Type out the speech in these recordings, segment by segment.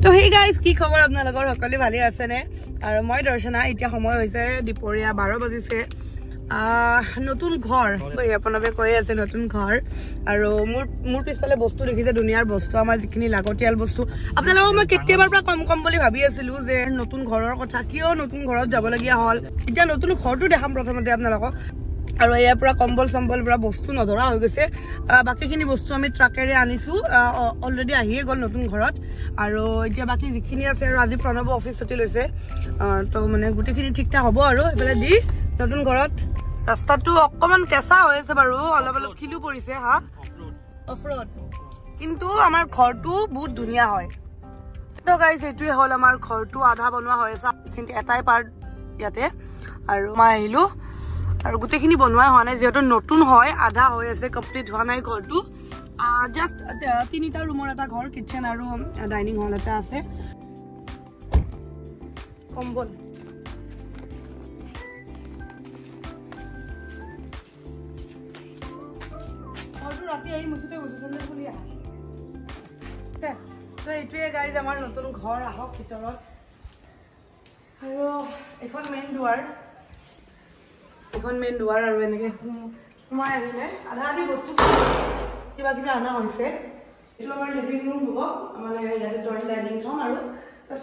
তো hey guys কি খবৰ আপোনালোকৰ সকলো ভালে আছে নে আৰু মই দৰ্শনা এতিয়া সময় হৈছে দুপৰীয়া 12 বাজিছে নতুন ঘৰ আপোনালোকে কৈ আছে নতুন ঘৰ আৰু মোৰ পিছফালে বস্তু দেখিছে দুনিয়াৰ বস্তু আমাৰ যিখিনি লাগতিয়াল বস্তু আপোনালোকক মই কেতিয়াবাৰ পৰা কম বুলি ভাবি আছিলো যে নতুন ঘৰৰ কথা কিয় নতুন ঘৰত যাব লগিয়া হল এতিয়া নতুন ঘৰটো দেখাম প্ৰথমতে আপোনালোকক আৰু এয়া পুৰা কম্বল সম্বল পুৰা বস্তু নধৰা হৈ গৈছে বাকিখিনি বস্তু আমি ট্ৰাকেৰে আনিছো অলৰেডি আহিয়ে গ'ল নতুন ঘৰত আৰু এতিয়া বাকি যিখিনি আছে আৰু আজি প্ৰণৱ অফিস ছুটি লৈছে তো মানে গুটিখিনি ঠিকঠাক হ'ব আৰু এফালে দি নতুন ঘৰত ৰাস্তাটো অকমান কেঁচা হৈ আছে বাৰু অলপ খিলু পৰিছে হা অফৰোড কিন্তু আমাৰ ঘৰটো বহুত ধুনীয়া হয় তো গাইজ এইটোৱে হ'ল আমাৰ ঘৰটো আধা বনোৱা হৈ আছে কিন্তু এটাই পাৰ্ট ইয়াতে আৰু মই আহিলো আৰু গুটেখিনি বনোৱা হোৱা নাই যেহেতু নতুন হয় আধা হৈ আছে কমপ্লিট হোৱা নাই ঘৰটো জাস্ট তিনিটা ৰুমৰ এটা ঘৰ কিচেন আৰু ডাইনিং হল এটা আছে কম্বল ঘৰটো ৰাতি আহি মুছতে গৈছে খুলি আহা তো এইটোৱে গাইজ আমাৰ নতুন ঘৰ আহক ভিতৰত আৰু এখন মেইন দুৱাৰ আৰু এনেকে সোমাই আহিলে আধা আধি বস্তু কিবা কিবা অনা হৈছে এইটো আমাৰ লিভিং ৰুম হ'ব মানে ইয়াতে ড্ৰয়িং ডাইনিং থম আৰু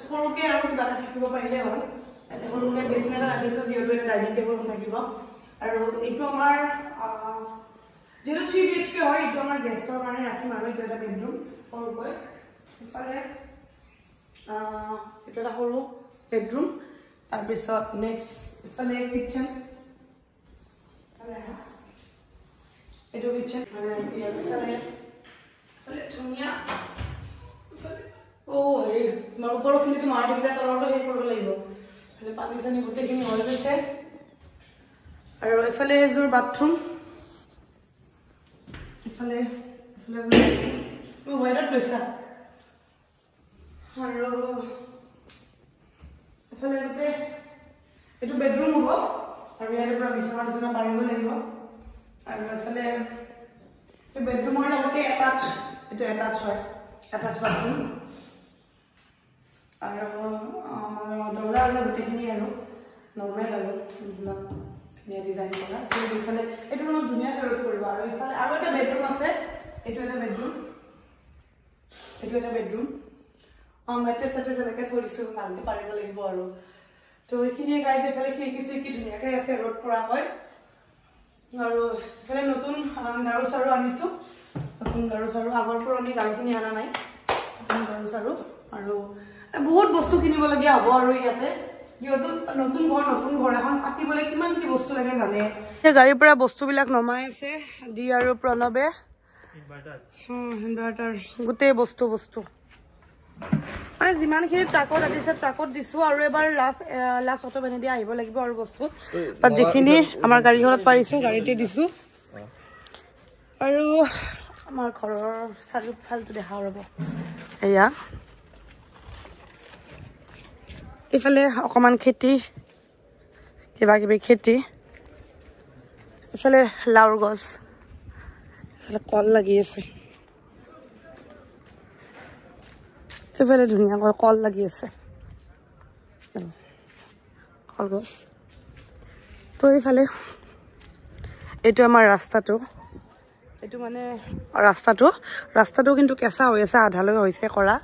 সৰুকে আৰু কিবা এটা থাকিব পাৰিলে হ'ল ইয়াতে সৰুকে বেছিন এটা ৰাখিছো যিহেতু এটা ডাইনিং টেবুল থাকিব আৰু এইটো আমাৰ যেহেতু 3 BHK হয় এইটো আমাৰ গেষ্টৰ কাৰণে ৰাখিম আৰু এইটো এটা বেডৰুম সৰুকৈ ইফালে এইটো এটা সৰু বেডৰুম তাৰপিছত নেক্সট ইফালে কিচেন এইটো কিচেন মানে ইফালে ধুনীয়া হেৰি তোমাৰ ওপৰখিনিতো মাৰ দিগদাৰ তলৰটো সেই কৰিব লাগিব এইফালে পানী চানী গোটেইখিনি হৈ গৈছে আৰু এইফালে এযোৰ বাথৰুম ইফালে হোৱাইটত লৈছা আৰু এফালে গোটেই এইটো বেডৰুম হ'ব আৰু ইয়াতে পুৰা বিছনা পাৰিব লাগিব আৰু এফালে বেডৰুমৰ লগতে এটাচ হয় এটাচ বাথৰুম আৰু দৌৰা গোটেইখিনি আৰু নৰ্মেল আৰু ধুনীয়া ডিজাইন কৰা এইফালে এইটো অলপ ধুনীয়াকৈ ৰ'দ কৰিব আৰু ইফালে আৰু এটা বেডৰুম আছে এইটো এটা বেডৰুম মেট্ৰেছ চেট্ৰেছ এনেকৈ থৈ দিছোঁ ভালকৈ পাৰিব লাগিব আৰু তো এইখিনিয়ে গাইজ এইফালে খিৰিকি ধুনীয়াকৈ আছে ৰ'দ পৰা হয় আৰু এইফালে নতুন গাৰু চাৰু আনিছোঁ আগৰ পুৰণি গাৰুখিনি অনা নাই নতুন গাৰু চাৰু আৰু বহুত বস্তু কিনিবলগীয়া হ'ব আৰু ইয়াতে যিহেতু নতুন ঘৰ এখন পাতিবলৈ কিমান কি বস্তু লাগে জানে সেই গাড়ীৰ পৰা বস্তুবিলাক নমাই আছে দি আৰু প্ৰণৱে ইনভাৰ্টাৰ গোটেই বস্তু মানে যিমানখিনি ট্ৰাকত আনিছে ট্ৰাকত দিছো আৰু এবাৰ লাষ্ট অটো ভেনেদি আহিব লাগিব আৰু বস্তু বাট যিখিনি আমাৰ গাড়ীখনত পাৰিছো গাড়ীতে দিছো আৰু আমাৰ ঘৰৰ চাৰিওফালটো দেখা ৰ'ব এয়া ইফালে অকমান খেতি কিবা কিবি খেতি ইফালে লাউৰ গছ ইফালে কল লাগি আছে এইফালে ধুনীয়াকৈ কল লাগি আছে কলগছ তো এইফালে এইটো আমাৰ ৰাস্তাটো এইটো মানে ৰাস্তাটো কিন্তু কেঁচা হৈ আছে আধালৈ হৈছে কৰা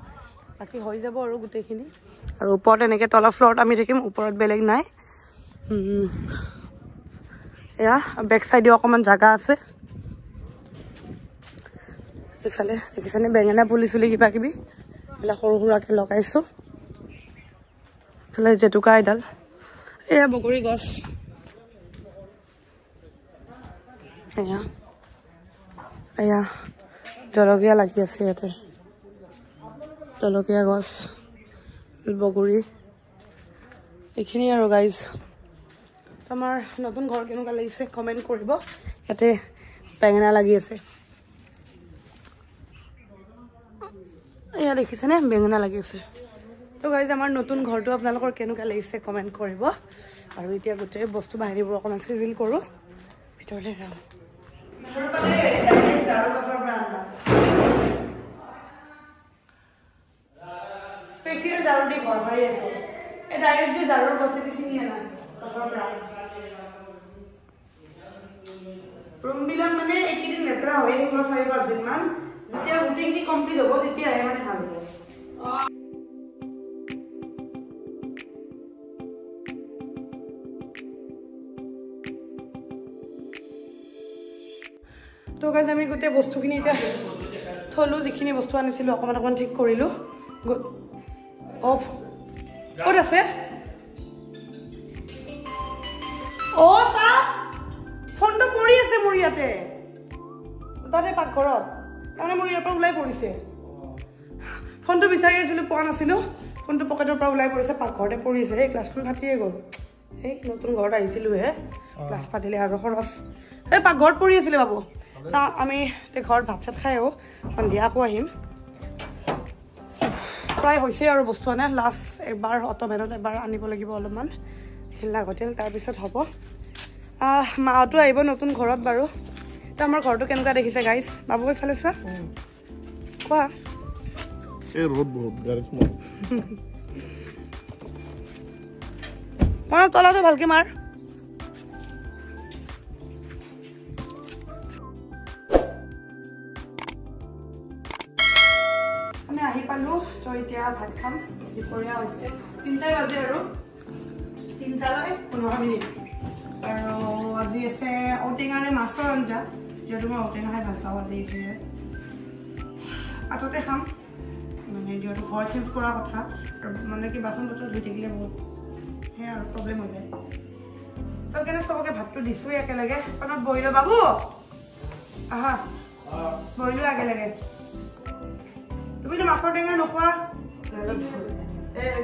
বাকী হৈ যাব আৰু গোটেইখিনি আৰু ওপৰত এনেকৈ তলৰ ফ্ল'ৰত আমি থাকিম ওপৰত বেলেগ নাই এয়া বেক চাইডে অকণমান জাগা আছে এইফালে দেখিছেনে বেঙেনা পুলি চুলি কিবা কিবি এইবিলাক সৰু সুৰাকৈ লগাইছোঁ এইফালে জেতুকা এডাল এয়া বগৰী গছ এয়া জলকীয়া লাগি আছে ইয়াতে জলকীয়া গছ বগৰী এইখিনি আৰু গাইজ আমাৰ নতুন ঘৰ কেনেকুৱা লাগিছে কমেণ্ট কৰিব ইয়াতে বেঙেনা লাগি আছে এয়া দেখিছেনে বেঙেনা লাগি আছে তো গাইজ আমাৰ নতুন ঘৰটো আপোনালোকৰ কেনেকুৱা লাগিছে কমেণ্ট কৰিব আৰু এতিয়া গোটেই বস্তু বাহিনীবোৰ অকণমান চিজিল কৰোঁ ভিতৰলৈ যাওঁ স্পেচিয়েল জাৰু দি ঘৰ সাৰি আছো এই ডাইৰেক্ট যে জাৰুৰ বস্তুটো চিনি আনা ৰুমবিলাক মানে এইকেইদিন লেতেৰা হৈ থাকিব 4-5 দিনমান যেতিয়া গোটেইখিনি কমপ্লিট হ'ব তেতিয়াহে মানে ভাল হ'ব তো গাইজ আমি গোটেই বস্তুখিনি এতিয়া থলো যিখিনি বস্তু আনিছিলোঁ অকণমান ঠিক কৰিলোঁ অফ ক'ত আছে অ' চাহ ফোনটো পৰি আছে মোৰ ইয়াতে তাতে পাকঘৰত তাৰমানে মোৰ ইয়াৰ পৰা ওলাই পৰিছে ফোনটো বিচাৰি আছিলোঁ পোৱা নাছিলোঁ ফোনটো পকেটৰ পৰা ওলাই পৰিছে পাকঘৰতে পৰি আছে এই ক্লাছখন ফাটিয়ে গ'ল এই নতুন ঘৰত আহিছিলোঁহে ক্লাছ ফাটিলে আৰু খৰচ এই পাকঘৰত পৰি আছিলে বাবু আমি ঘৰত ভাত চাত খাই সন্ধিয়া আকৌ আহিম প্ৰায় হৈছে আৰু বস্তু আনে লাষ্ট এবাৰ অট'ভেনত এবাৰ আনিব লাগিব অলপমান লাগতিয়াল তাৰপিছত হ'ব মাহঁতো আহিব নতুন ঘৰত বাৰু তো আমাৰ ঘৰটো কেনেকুৱা দেখিছে গাইজ বাবু এইফালে চোৱা কোৱা মই তলাটো ভালকে মাৰ আমি আহি পালো তো এতিয়া ভাত খাম দুপৰীয়া হৈছে 3টাই বাজে আৰু 3টালৈ 15 মিনিট আৰু আজি আছে ঔটেঙাৰে মাছৰ আঞ্জা যিহেতু মই ঔটেঙা খাই ভাল পাওঁ আজি পাততে খাম মানে যিহেতু ঘৰ চেঞ্জ কৰা কথা আৰু মানে কি বাচন বৰ্তন ধুই থাকিলে বহুত সেয়া আৰু প্ৰব্লেম হৈ যায় তো কেনে চবকে ভাতটো দিছোঁৱে একেলগে পাতত বহিলো বাবু আহা বহিলো একেলগে তুমিতো মাছৰ টেঙা নোখোৱা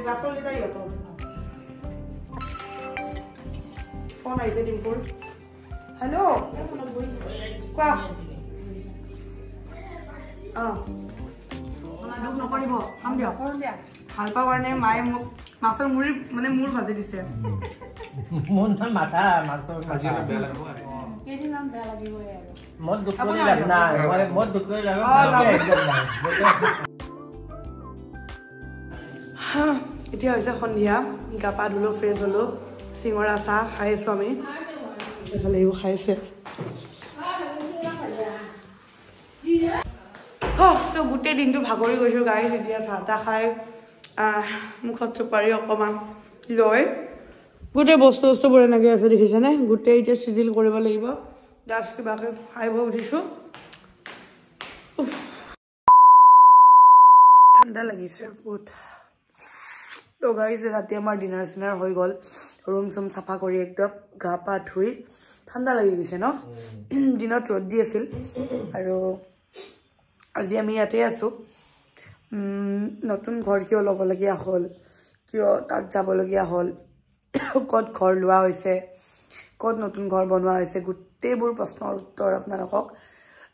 গাছৰ লিটাৰ ইহঁতৰ ফোন আহিছে ডিম্পুৰ হেল্ল' কোৱা দুখ নকৰিব খাম দিয়ক ভাল পাওঁ কাৰণে মায়ে মোক মাছৰ মুড়ি মানে মূৰ ভাজি দিছে এতিয়া হৈছে সন্ধিয়া গা পা ধুলো ফ্ৰেছ হলো চিঙৰা চাহ খাই আছো আমি এইফালে এইবোৰ খাইছে তো গোটেই দিনটো ভাগৰি গৈছোঁ গাড়ীত এতিয়া চাহ তাহ খাই মুখত চুপাৰি অকণমান লৈ গোটেই বস্তুবোৰ এনেকৈ আছে দেখিছেনে গোটেই এতিয়া চিজিল কৰিব লাগিব জাষ্ট কিবাকৈ খাই বৈ উঠিছোঁ ঠাণ্ডা লাগিছে বহুত তো গাইজ ৰাতি আমাৰ ডিনাৰ চিনাৰ হৈ গ'ল ৰুম চুম চাফা কৰি একদম গা পা ধুই ঠাণ্ডা লাগি গৈছে ন দিনত ৰ'দ দি আছিল আৰু আজি আমি ইয়াতে আছোঁ নতুন ঘৰ কিয় ল'বলগীয়া হ'ল কিয় তাত যাবলগীয়া হ'ল ক'ত ঘৰ লোৱা হৈছে ক'ত নতুন ঘৰ বনোৱা হৈছে গোটেইবোৰ প্ৰশ্নৰ উত্তৰ আপোনালোকক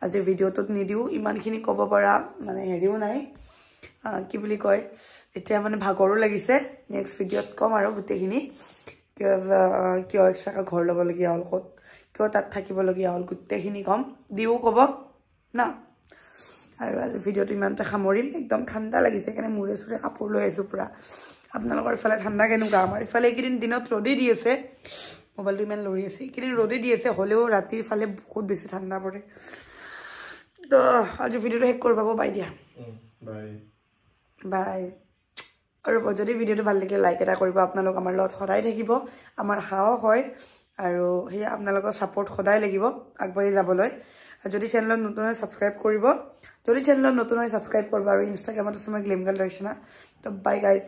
আজি ভিডিঅ'টোত নিদিওঁ ইমানখিনি ক'ব পৰা মানে হেৰিও নাই কি বুলি কয় এতিয়া মানে ভাগৰো লাগিছে নেক্সট ভিডিঅ'ত ক'ম আৰু গোটেইখিনি কিয় এক্সট্ৰাকৈ ঘৰ ল'বলগীয়া হ'ল ক'ত কিয় তাত থাকিবলগীয়া হ'ল গোটেইখিনি ক'ম দিও ক'ব না আৰু আজি ভিডিঅ'টো ইমানতে সামৰিম একদম ঠাণ্ডা লাগিছে সেইকাৰণে মূৰে চূৰে কাপোৰ লৈ আছোঁ পূৰা আপোনালোকৰ ইফালে ঠাণ্ডা কেনেকুৱা আমাৰ ইফালে এইকেইদিন দিনত ৰ'দেই দি আছে মোবাইলটো ইমান লৰি আছে এইকেইদিন ৰ'দেই দি আছে হ'লেও ৰাতিৰ ফালে বহুত বেছি ঠাণ্ডা পৰে তো আজি ভিডিঅ'টো শেষ কৰি পাব বাই দিয়া বাই আৰু যদি ভিডিঅ'টো ভাল লাগিলে লাইক এটা কৰিব আপোনালোক আমাৰ লগত সদায় থাকিব আমাৰ সাহস হয় আৰু সেয়া আপোনালোকৰ ছাপোৰ্ট সদায় লাগিব আগবাঢ়ি যাবলৈ যদি চেনেলত নতুন হয় ছাবস্ক্ৰাইব কৰিব যদি চেনেলত নতুন হয় ছাবস্ক্ৰাইব কৰিব আৰু ইনষ্টাগ্ৰামত আছে মই গ্লেমগাল দৰ্শনা তো বাই গাইজ